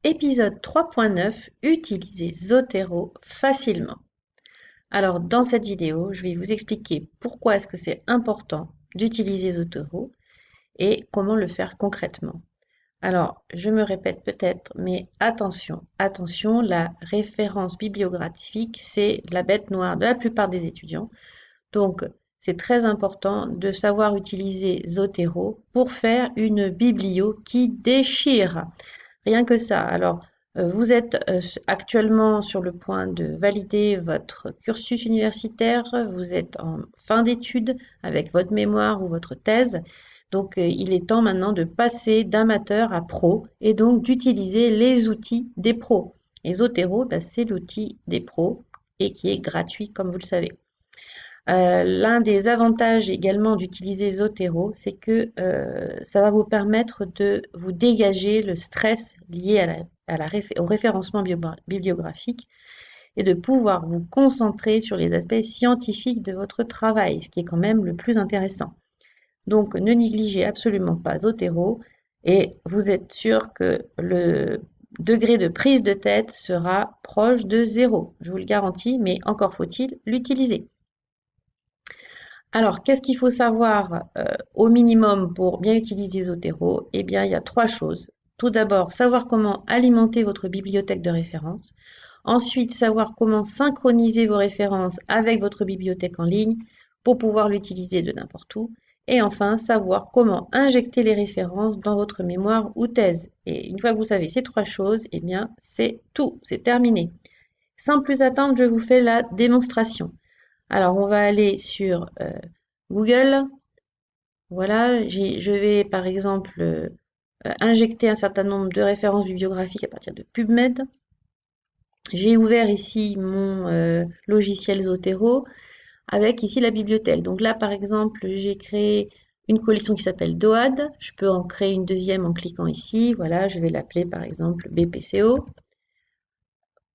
Épisode 3.9. Utiliser Zotero facilement. Alors dans cette vidéo, je vais vous expliquer pourquoi est-ce que c'est important d'utiliser Zotero et comment le faire concrètement. Alors, je me répète peut-être, mais attention, attention, la référence bibliographique, c'est la bête noire de la plupart des étudiants. Donc, c'est très important de savoir utiliser Zotero pour faire une biblio qui déchire. Rien que ça. Alors, vous êtes actuellement sur le point de valider votre cursus universitaire, vous êtes en fin d'études avec votre mémoire ou votre thèse. Donc, il est temps maintenant de passer d'amateur à pro et donc d'utiliser les outils des pros. Et Zotero, bah, c'est l'outil des pros et qui est gratuit, comme vous le savez. L'un des avantages également d'utiliser Zotero, c'est que ça va vous permettre de vous dégager le stress lié au référencement bibliographique et de pouvoir vous concentrer sur les aspects scientifiques de votre travail, ce qui est quand même le plus intéressant. Donc, ne négligez absolument pas Zotero et vous êtes sûr que le degré de prise de tête sera proche de zéro. Je vous le garantis, mais encore faut-il l'utiliser. Alors, qu'est-ce qu'il faut savoir au minimum pour bien utiliser Zotero? Eh bien, il y a trois choses. Tout d'abord, savoir comment alimenter votre bibliothèque de référence. Ensuite, savoir comment synchroniser vos références avec votre bibliothèque en ligne pour pouvoir l'utiliser de n'importe où. Et enfin, savoir comment injecter les références dans votre mémoire ou thèse. Et une fois que vous savez ces trois choses, eh bien, c'est tout, c'est terminé. Sans plus attendre, je vous fais la démonstration. Alors, on va aller sur Google. Voilà, je vais par exemple injecter un certain nombre de références bibliographiques à partir de PubMed. J'ai ouvert ici mon logiciel Zotero avec ici la bibliothèque. Donc là, par exemple, j'ai créé une collection qui s'appelle DOAD. Je peux en créer une deuxième en cliquant ici. Voilà, je vais l'appeler par exemple BPCO.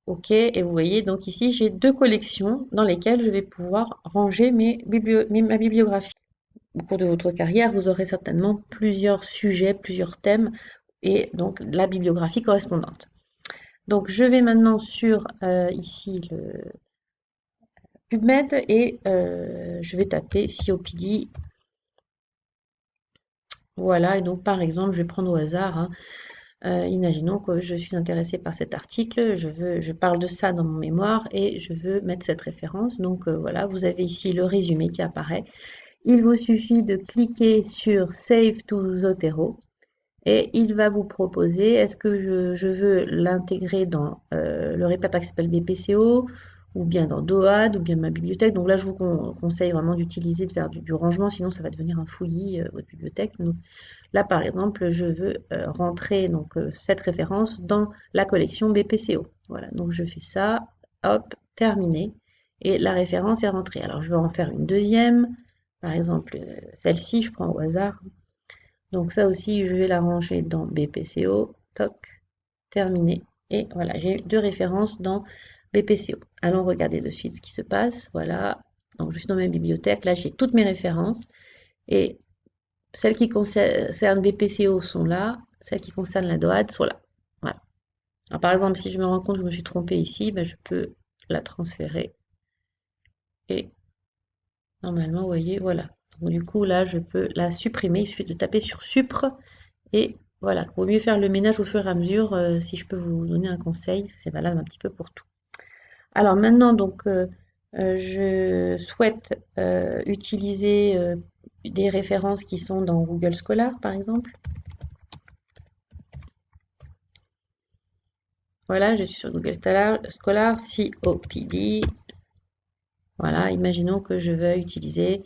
OK, et vous voyez, donc ici, j'ai deux collections dans lesquelles je vais pouvoir ranger ma bibliographie. Au cours de votre carrière, vous aurez certainement plusieurs sujets, plusieurs thèmes, et donc la bibliographie correspondante. Donc je vais maintenant sur ici le PubMed et je vais taper COPD. Voilà, et donc par exemple, je vais prendre au hasard, hein, imaginons que je suis intéressée par cet article, je parle de ça dans mon mémoire et je veux mettre cette référence. Donc voilà, vous avez ici le résumé qui apparaît. Il vous suffit de cliquer sur Save to Zotero et il va vous proposer, est-ce que je veux l'intégrer dans le répertoire qui s'appelle BPCO ou bien dans DOAD ou bien ma bibliothèque. Donc là, je vous conseille vraiment d'utiliser, de faire du rangement, sinon ça va devenir un fouillis, votre bibliothèque. Donc, là, par exemple, je veux rentrer donc, cette référence dans la collection BPCO. Voilà, donc je fais ça, hop, terminé. Et la référence est rentrée. Alors, je vais en faire une deuxième. Par exemple, celle-ci, je prends au hasard. Donc ça aussi, je vais la ranger dans BPCO. Toc, terminé. Et voilà, j'ai deux références dans BPCO. Allons regarder de suite ce qui se passe. Voilà, donc je suis dans ma bibliothèque. Là, j'ai toutes mes références. Et celles qui concernent BPCO sont là, celles qui concernent la DOAD sont là. Voilà. Alors, par exemple, si je me rends compte que je me suis trompée ici, ben, je peux la transférer. Et normalement, vous voyez, voilà. Donc, du coup, là, je peux la supprimer. Il suffit de taper sur Supre. Et voilà, il vaut mieux faire le ménage au fur et à mesure. Si je peux vous donner un conseil, c'est valable un petit peu pour tout. Alors maintenant, donc, je souhaite utiliser des références qui sont dans Google Scholar, par exemple. Voilà, je suis sur Google Scholar, COPD. Voilà, imaginons que je veuille utiliser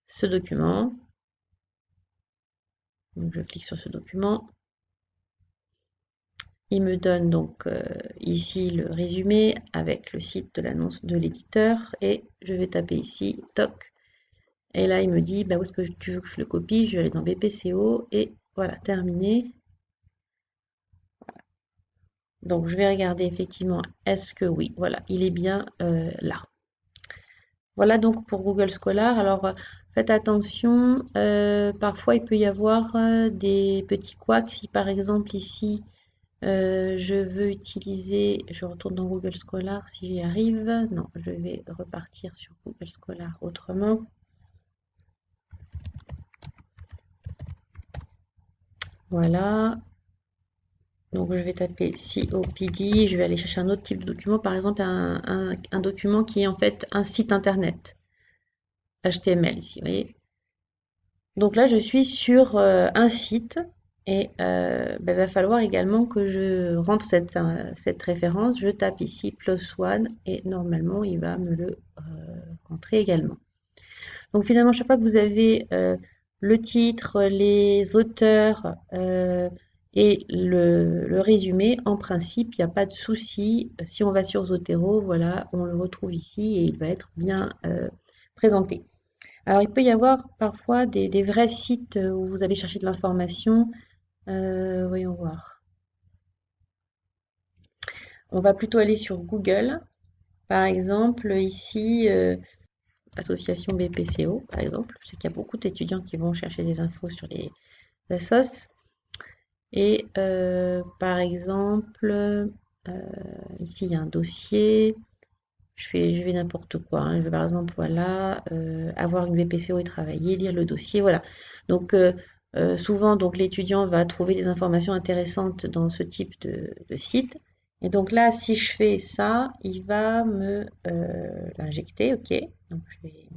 ce document. Donc, je clique sur ce document. Il me donne donc ici le résumé avec le site de l'annonce de l'éditeur et je vais taper ici, toc. Et là, il me dit, bah, où est-ce que tu veux que je le copie? Je vais aller dans BPCO et voilà, terminé. Donc, je vais regarder effectivement, est-ce que oui, voilà, il est bien là. Voilà donc pour Google Scholar. Alors, faites attention, parfois il peut y avoir des petits couacs. Si par exemple ici, Je veux utiliser, je retourne dans Google Scholar si j'y arrive. Non, je vais repartir sur Google Scholar autrement. Voilà. Donc je vais taper COPD, je vais aller chercher un autre type de document, par exemple un document qui est en fait un site internet, HTML ici, vous voyez. Donc là, je suis sur un site et il va falloir également que je rentre cette référence. Je tape ici plus one et normalement, il va me le rentrer également. Donc finalement, chaque fois que vous avez le titre, les auteurs et le résumé, en principe, il n'y a pas de souci. Si on va sur Zotero, voilà, on le retrouve ici et il va être bien présenté. Alors, il peut y avoir parfois des vrais sites où vous allez chercher de l'information. Voyons voir. On va plutôt aller sur Google. Par exemple, ici, association BPCO, par exemple. Je sais qu'il y a beaucoup d'étudiants qui vont chercher des infos sur les assos. Et par exemple, ici, il y a un dossier. Je vais n'importe quoi, hein. Je vais par exemple, voilà, avoir une BPCO et travailler, lire le dossier, voilà. Donc, souvent, donc l'étudiant va trouver des informations intéressantes dans ce type de site. Et donc là, si je fais ça, il va me l'injecter, ok. Donc, je vais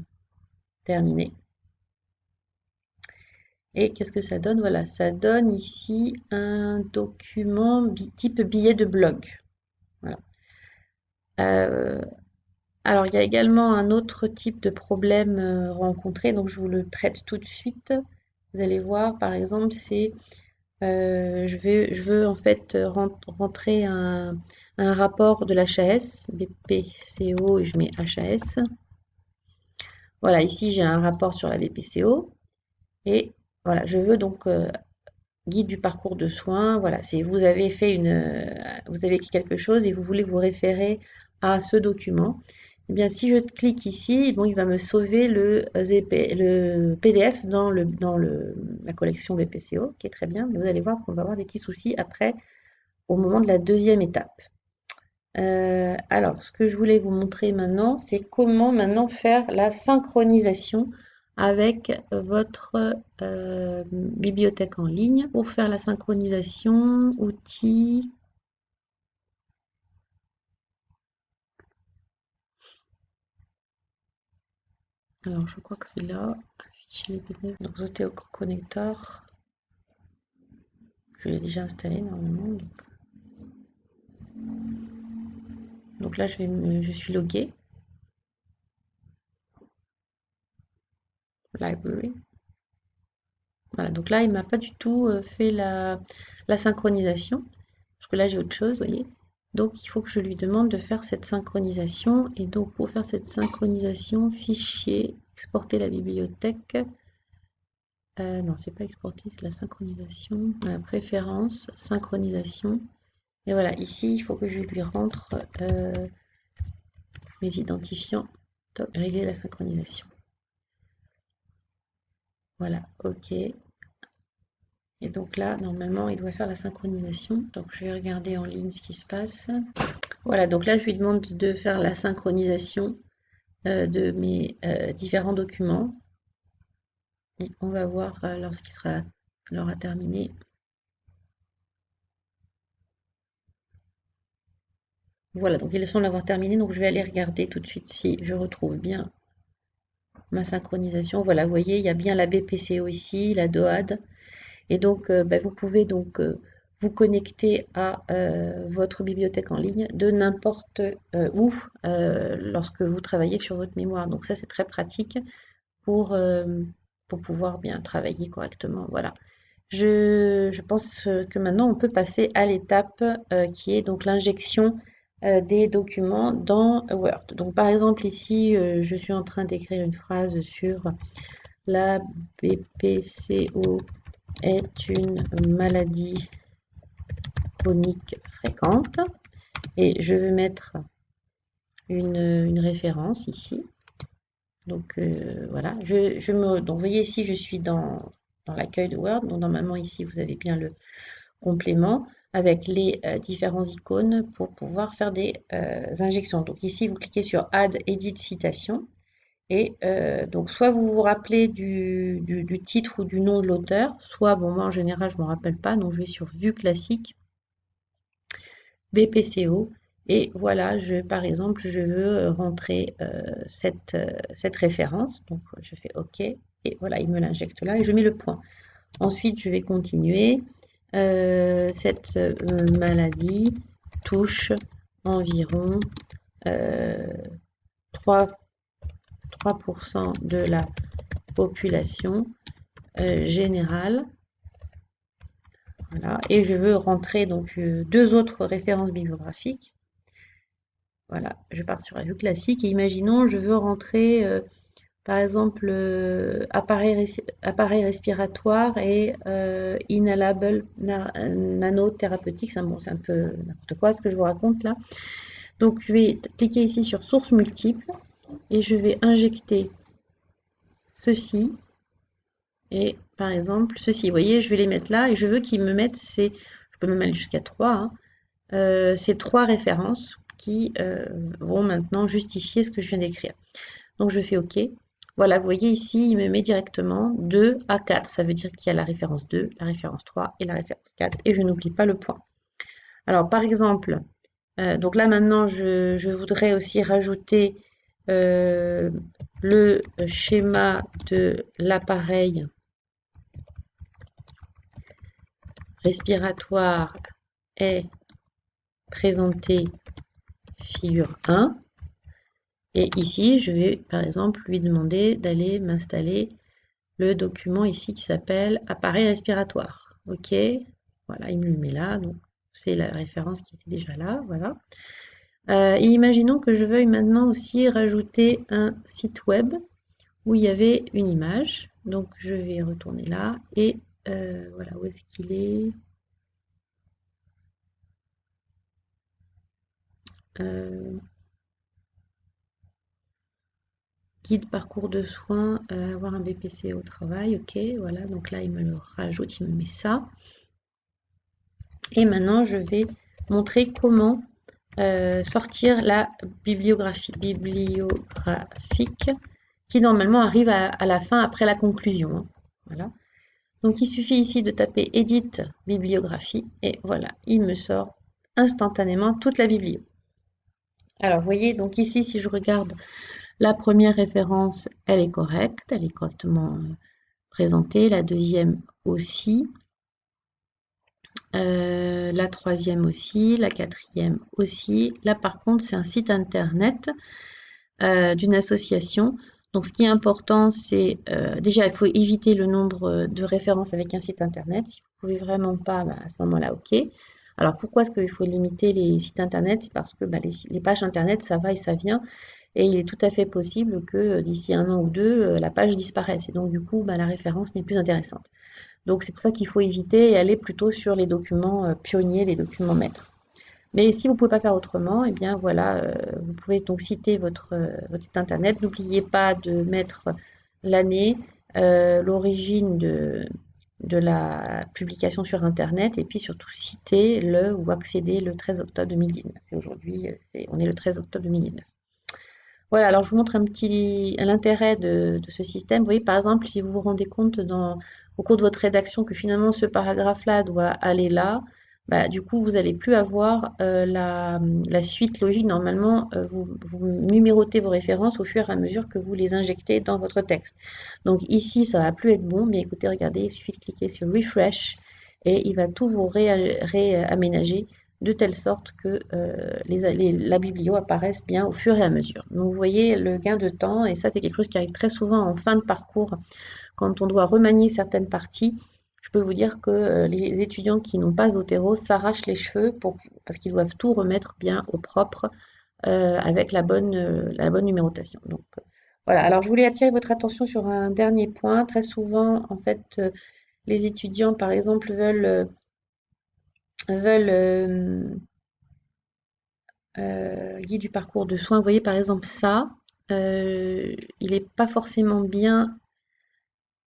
terminer. Et qu'est-ce que ça donne? Voilà, ça donne ici un document type billet de blog. Voilà. Euh, alors, il y a également un autre type de problème rencontré, donc je vous le traite tout de suite. Vous allez voir, par exemple, c'est je veux en fait rentrer un rapport de l'HAS, BPCO, et je mets HAS. Voilà, ici j'ai un rapport sur la BPCO, et voilà, je veux donc guide du parcours de soins. Voilà, c'est vous avez fait vous avez écrit quelque chose et vous voulez vous référer à ce document. Eh bien, si je clique ici, bon, il va me sauver le PDF la collection BPCO, qui est très bien, mais vous allez voir qu'on va avoir des petits soucis après, au moment de la deuxième étape. Alors, ce que je voulais vous montrer maintenant, c'est comment maintenant faire la synchronisation avec votre bibliothèque en ligne. Pour faire la synchronisation, outils. Alors, je crois que c'est là. Afficher les PDF. Donc, Zotero Connector. Je l'ai déjà installé normalement. Donc là, je suis logué. Library. Voilà, donc là, il m'a pas du tout fait la synchronisation. Parce que là, j'ai autre chose, vous voyez. Donc, il faut que je lui demande de faire cette synchronisation. Et donc, pour faire cette synchronisation, fichier, exporter la bibliothèque. Non, c'est pas exporter, c'est la synchronisation. La préférence, synchronisation. Et voilà, ici, il faut que je lui rentre mes identifiants. Top, régler la synchronisation. Voilà, OK. Et donc là, normalement, il doit faire la synchronisation. Donc, je vais regarder en ligne ce qui se passe. Voilà, donc là, je lui demande de faire la synchronisation de mes différents documents. Et on va voir l'aura terminé. Voilà, donc il semble l'avoir terminé. Donc, je vais aller regarder tout de suite si je retrouve bien ma synchronisation. Voilà, vous voyez, il y a bien la BPCO ici, la DOAD. Et donc, vous pouvez donc vous connecter à votre bibliothèque en ligne de n'importe où lorsque vous travaillez sur votre mémoire. Donc ça, c'est très pratique pour, euh, pour pouvoir bien travailler correctement. Voilà. Je pense que maintenant, on peut passer à l'étape qui est donc l'injection des documents dans Word. Donc, par exemple, ici, je suis en train d'écrire une phrase sur la BPCO est une maladie chronique fréquente et je veux mettre une référence ici. Donc voilà, donc vous voyez ici, je suis dans l'accueil de Word. Donc normalement ici, vous avez bien le complément. avec les différents icônes pour pouvoir faire des injections. Donc ici, vous cliquez sur Add Edit Citation. Et donc, soit vous vous rappelez du titre ou du nom de l'auteur, soit, bon, moi en général, je ne me rappelle pas, donc je vais sur Vue classique, BPCO, et voilà, par exemple, je veux rentrer cette référence, donc je fais OK, et voilà, il me l'injecte là, et je mets le point. Ensuite, je vais continuer. Cette maladie touche environ 3, 3% de la population générale. Voilà. Et je veux rentrer donc deux autres références bibliographiques. Voilà, je pars sur la vue classique et imaginons, je veux rentrer par exemple appareil respiratoire et inhalable nanothérapeutique. Bon, c'est un peu n'importe quoi ce que je vous raconte là. Donc je vais cliquer ici sur sources multiples et je vais injecter ceci et par exemple ceci. Vous voyez, je vais les mettre là et je veux qu'ils me mettent je peux même aller jusqu'à 3, hein, ces 3 références qui vont maintenant justifier ce que je viens d'écrire. Donc je fais OK. Voilà, vous voyez ici, il me met directement 2 à 4. Ça veut dire qu'il y a la référence 2, la référence 3 et la référence 4. Et je n'oublie pas le point. Alors par exemple, donc là maintenant, je voudrais aussi rajouter le schéma de l'appareil respiratoire est présenté figure 1. Et ici, je vais par exemple lui demander d'aller m'installer le document ici qui s'appelle appareil respiratoire. OK, voilà, il me le met là, donc c'est la référence qui était déjà là, voilà. Et imaginons que je veuille maintenant aussi rajouter un site web où il y avait une image. Donc je vais retourner là et voilà, où est-ce qu'il est, guide parcours de soins, avoir un BPC au travail, ok, voilà, donc là il me le rajoute, il me met ça. Et maintenant je vais montrer comment sortir la bibliographie bibliographique qui normalement arrive à la fin après la conclusion, hein. Voilà. Donc il suffit ici de taper Edit bibliographie et voilà, il me sort instantanément toute la biblio. Alors vous voyez, donc ici si je regarde la première référence, elle est correcte, elle est correctement présentée, la deuxième aussi, la troisième aussi, la quatrième aussi. Là par contre c'est un site internet d'une association. Donc ce qui est important, c'est déjà il faut éviter le nombre de références avec un site internet. Si vous ne pouvez vraiment pas, bah, à ce moment-là, ok. Alors pourquoi est-ce qu'il faut limiter les sites internet? C'est parce que bah, les pages internet, ça va et ça vient. Et il est tout à fait possible que d'ici 1 an ou 2, la page disparaisse. Et donc du coup, bah, la référence n'est plus intéressante. Donc c'est pour ça qu'il faut éviter et aller plutôt sur les documents pionniers, les documents maîtres. Mais si vous ne pouvez pas faire autrement, eh bien voilà, vous pouvez donc citer votre site internet. N'oubliez pas de mettre l'année, l'origine de la publication sur internet et puis surtout citer le ou accéder le 13 octobre 2019. C'est aujourd'hui, on est le 13 octobre 2019. Voilà, alors je vous montre un petit l'intérêt de ce système. Vous voyez, par exemple, si vous vous rendez compte au cours de votre rédaction que finalement ce paragraphe-là doit aller là, bah, du coup, vous n'allez plus avoir la suite logique. Normalement, vous numérotez vos références au fur et à mesure que vous les injectez dans votre texte. Donc ici, ça ne va plus être bon, mais écoutez, regardez, il suffit de cliquer sur Refresh et il va tout vous réaménager de telle sorte que la biblio apparaisse bien au fur et à mesure. Donc vous voyez le gain de temps, et ça c'est quelque chose qui arrive très souvent en fin de parcours, quand on doit remanier certaines parties. Je peux vous dire que les étudiants qui n'ont pas Zotero s'arrachent les cheveux parce qu'ils doivent tout remettre bien au propre avec la bonne numérotation. Donc voilà, alors je voulais attirer votre attention sur un dernier point. Très souvent, en fait, les étudiants, par exemple, veulent guide du parcours de soins. Vous voyez par exemple ça, il n'est pas forcément bien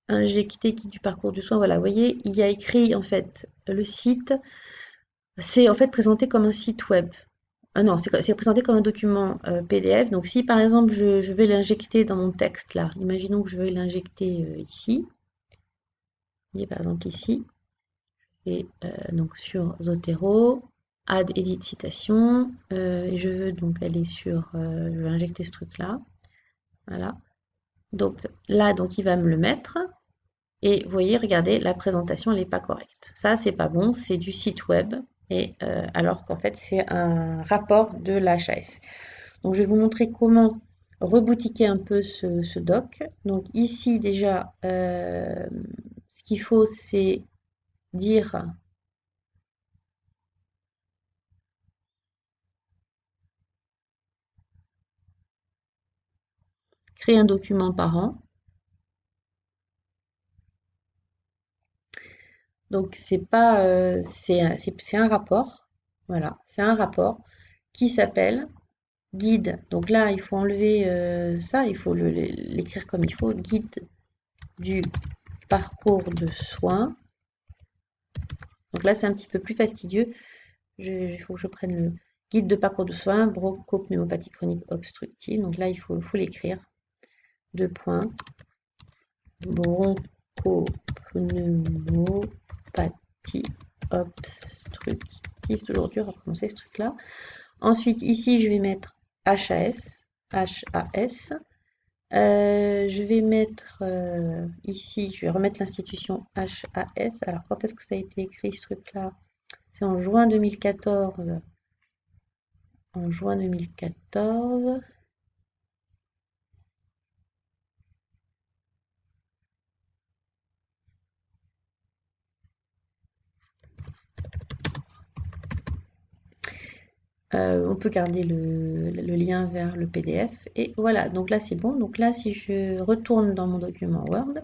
injecté guide du parcours de soins. Voilà, vous voyez, il y a écrit en fait le site, C'est en fait présenté comme un site web. Ah non, c'est présenté comme un document PDF. Donc si par exemple je vais l'injecter dans mon texte là, imaginons que je veux l'injecter ici, et par exemple ici, et donc sur Zotero, add edit citation, et je veux donc aller sur, je vais injecter ce truc là, voilà. Donc là, donc il va me le mettre. Et vous voyez, regardez, la présentation, elle n'est pas correcte. Ça, c'est pas bon, c'est du site web, et alors qu'en fait, c'est un rapport de l'HAS. Donc, je vais vous montrer comment reboutiquer un peu ce doc. Donc, ici, déjà, ce qu'il faut, c'est dire créer un document par an. Donc, c'est pas, c'est un rapport. Voilà, c'est un rapport qui s'appelle guide. Donc là, il faut enlever ça, il faut l'écrire comme il faut. Guide du parcours de soins. Donc là, c'est un petit peu plus fastidieux. Il faut que je prenne le guide de parcours de soins, bronchopneumopathie chronique obstructive. Donc là, faut l'écrire. Deux points. Bronchopneumopathie obstructive. Toujours dur à prononcer ce truc-là. Ensuite, ici, je vais mettre HAS. HAS. Je vais mettre ici, je vais remettre l'institution HAS. Alors, quand est-ce que ça a été écrit ce truc-là? C'est en juin 2014. En juin 2014. On peut garder le lien vers le PDF. Et voilà, donc là c'est bon. Donc là, si je retourne dans mon document Word,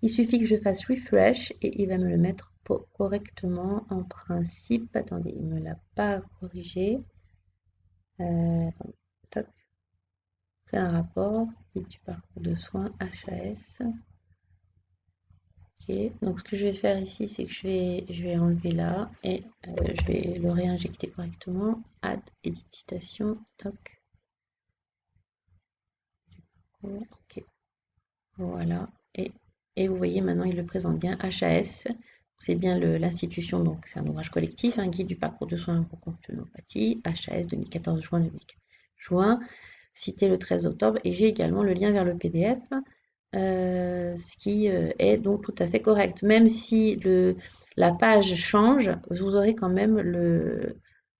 il suffit que je fasse refresh et il va me le mettre correctement en principe. Attendez, il ne me l'a pas corrigé. Attendez, toc. C'est un rapport du parcours de soins HAS. Ok, donc ce que je vais faire ici, c'est que je vais enlever là et je vais le réinjecter correctement. Add, edit citation, toc. Ok, voilà. Et vous voyez maintenant, il le présente bien. HAS, c'est bien l'institution, donc c'est un ouvrage collectif, un guide du parcours de soins pour complémentopathie, HAS 2014, juin 2014. Juin, cité le 13 octobre, et j'ai également le lien vers le PDF. Ce qui est donc tout à fait correct. Même si la page change, vous aurez quand même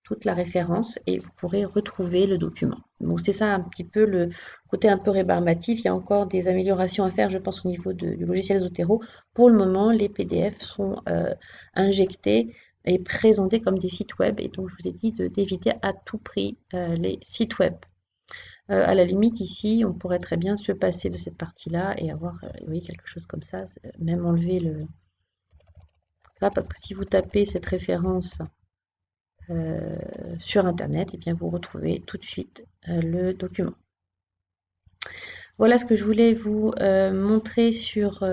toute la référence et vous pourrez retrouver le document. Donc c'est ça un petit peu le côté un peu rébarbatif. Il y a encore des améliorations à faire, je pense, au niveau du logiciel Zotero. Pour le moment, les PDF sont injectés et présentés comme des sites web. Et donc je vous ai dit d'éviter à tout prix les sites web. À la limite, ici, on pourrait très bien se passer de cette partie-là et avoir, vous voyez, quelque chose comme ça, même enlever ça, parce que si vous tapez cette référence sur Internet, et bien vous retrouvez tout de suite le document. Voilà ce que je voulais vous montrer sur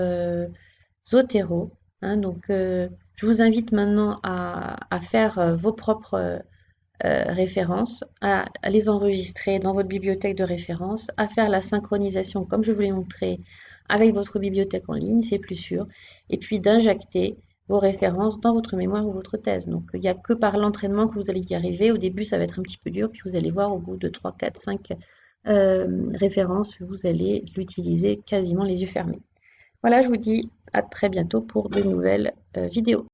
Zotero. Hein, donc, je vous invite maintenant à faire vos propres références, à les enregistrer dans votre bibliothèque de référence, à faire la synchronisation comme je vous l'ai montré avec votre bibliothèque en ligne, c'est plus sûr, et puis d'injecter vos références dans votre mémoire ou votre thèse. Donc il n'y a que par l'entraînement que vous allez y arriver. Au début, ça va être un petit peu dur, puis vous allez voir au bout de 3, 4, 5 références, vous allez l'utiliser quasiment les yeux fermés. Voilà, je vous dis à très bientôt pour de nouvelles vidéos.